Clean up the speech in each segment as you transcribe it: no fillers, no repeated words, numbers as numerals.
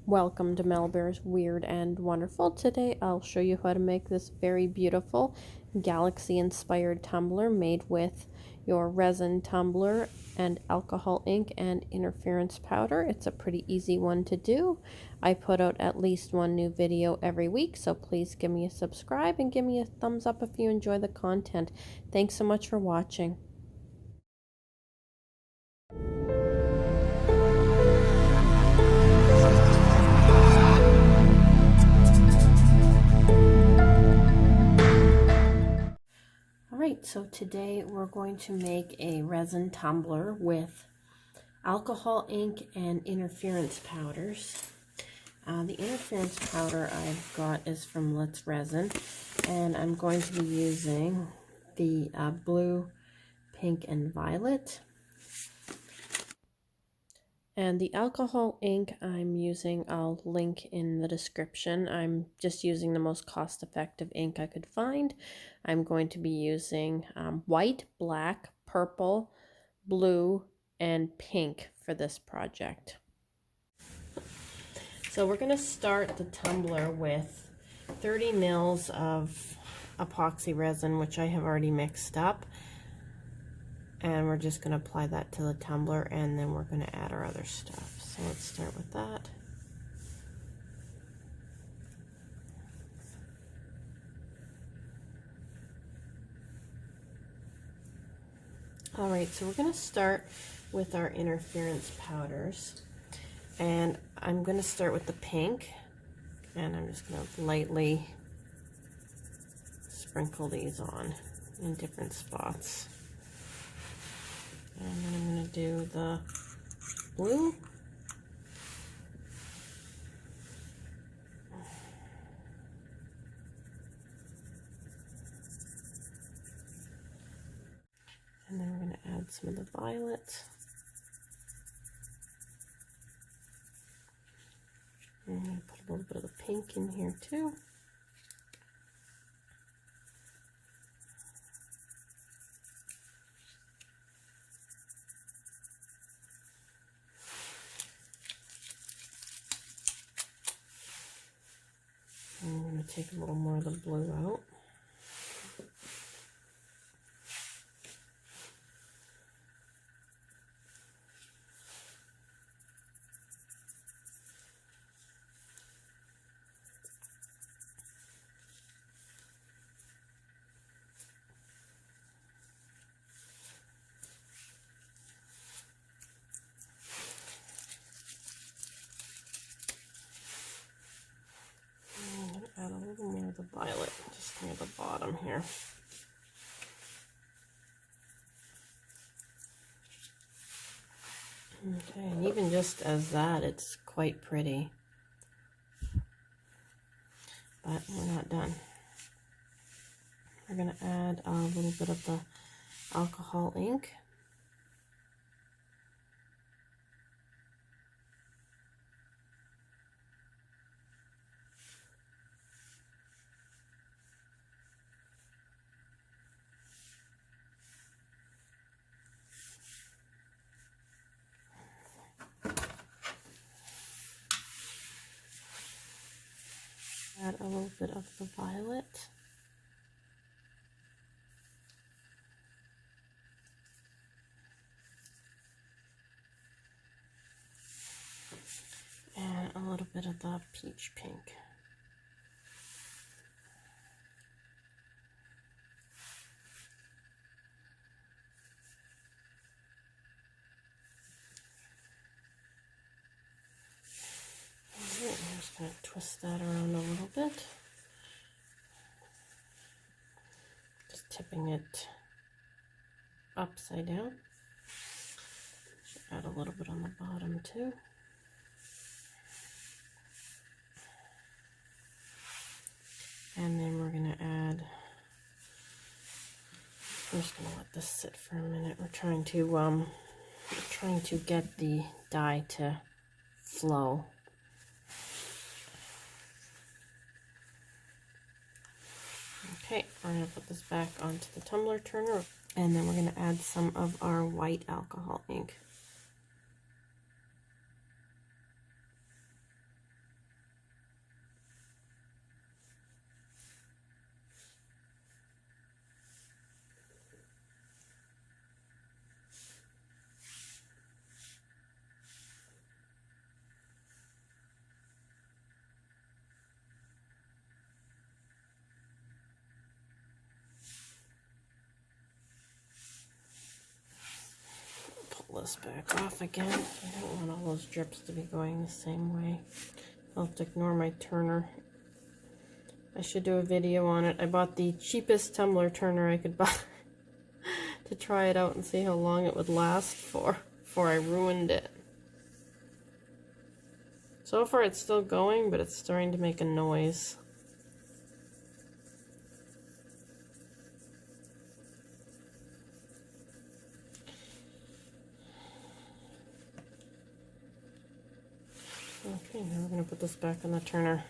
Welcome to Melbear's Weird and Wonderful. Today I'll show you how to make this very beautiful galaxy inspired tumbler made with your resin tumbler and alcohol ink and interference powder. It's a pretty easy one to do. I put out at least one new video every week, so please give me a subscribe and give me a thumbs up if you enjoy the content. Thanks so much for watching. Alright, so today we're going to make a resin tumbler with alcohol ink and interference powders. The interference powder I've got is from Let's Resin, and I'm going to be using the blue, pink, and violet. And the alcohol ink I'm using, I'll link in the description. I'm just using the most cost-effective ink I could find. I'm going to be using white, black, purple, blue, and pink for this project. So we're going to start the tumbler with 30 mils of epoxy resin, which I have already mixed up. And we're just going to apply that to the tumbler, and then we're going to add our other stuff. So let's start with that. Alright, so we're going to start with our interference powders. And I'm going to start with the pink. And I'm just going to lightly sprinkle these on in different spots. And then I'm going to do the blue. And then we're going to add some of the violet. And I'm going to put a little bit of the pink in here too. And I'm going to take a little more of the blue out. Add a little more of the violet just near the bottom here. Okay, and even just as that, it's quite pretty. But we're not done. We're going to add a little bit of the alcohol ink. Add a little bit of the violet. And a little bit of the peach pink. I'm just going to twist that around a little bit. Just tipping it upside down. Add a little bit on the bottom too. And then we're going to add, I'm just going to let this sit for a minute. We're trying to get the dye to flow. Okay, we're going to put this back onto the Tumbler Turner, and then we're going to add some of our white alcohol ink. pull this back off again. I don't want all those drips to be going the same way. I'll have to ignore my turner. I should do a video on it. I bought the cheapest tumbler turner I could buy to try it out and see how long it would last for before I ruined it. So far it's still going, but it's starting to make a noise. Okay, now we're going to put this back on the turner.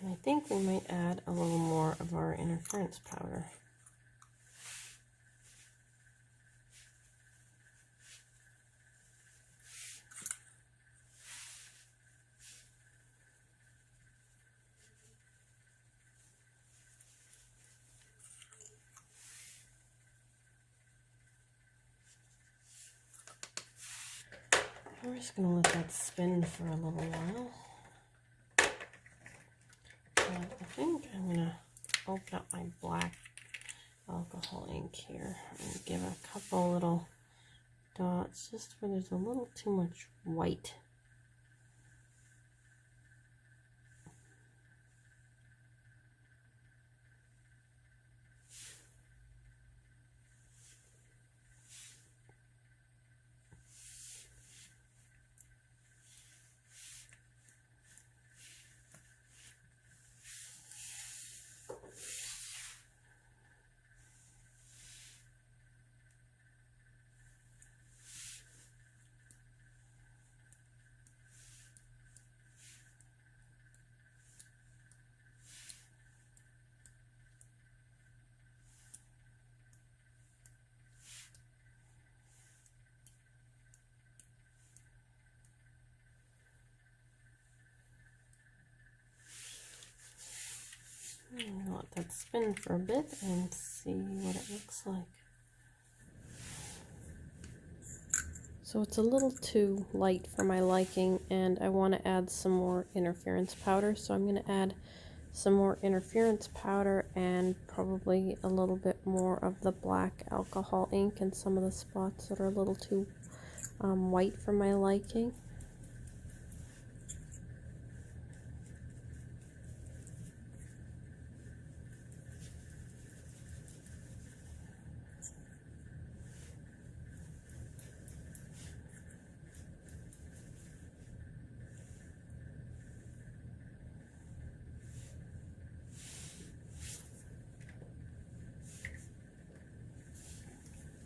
And I think we might add a little more of our interference powder. We're just going to let that spin for a little while. I think I'm going to open up my black alcohol ink here and give a couple little dots just where there's a little too much white. I'm gonna let that spin for a bit and see what it looks like. So it's a little too light for my liking, and I want to add some more interference powder. So I'm going to add some more interference powder and probably a little bit more of the black alcohol ink in some of the spots that are a little too white for my liking.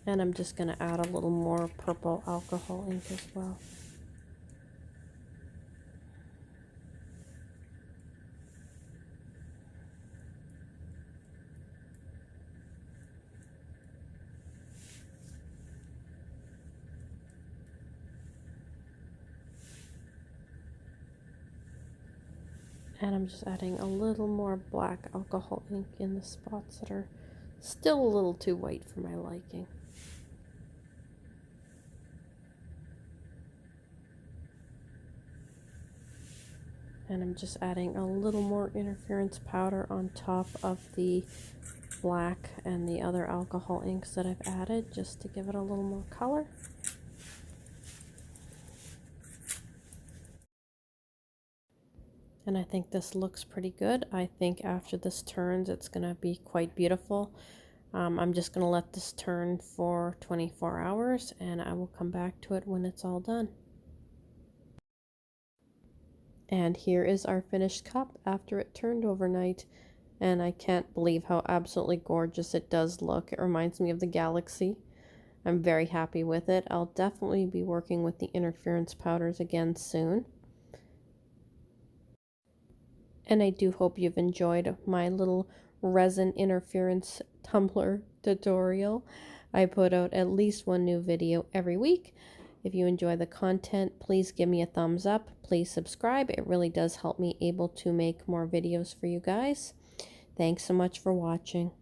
And I'm just going to add a little more purple alcohol ink as well. And I'm just adding a little more black alcohol ink in the spots that are still a little too white for my liking. And I'm just adding a little more interference powder on top of the black and the other alcohol inks that I've added, just to give it a little more color. And I think this looks pretty good. I think after this turns, it's going to be quite beautiful. I'm just going to let this turn for 24 hours, and I will come back to it when it's all done. And here is our finished cup after it turned overnight, and I can't believe how absolutely gorgeous it does look. It reminds me of the galaxy. I'm very happy with it. I'll definitely be working with the interference powders again soon. And I do hope you've enjoyed my little resin interference tumbler tutorial. I put out at least one new video every week. If you enjoy the content, please give me a thumbs up. Please subscribe. It really does help me able to make more videos for you guys. Thanks so much for watching.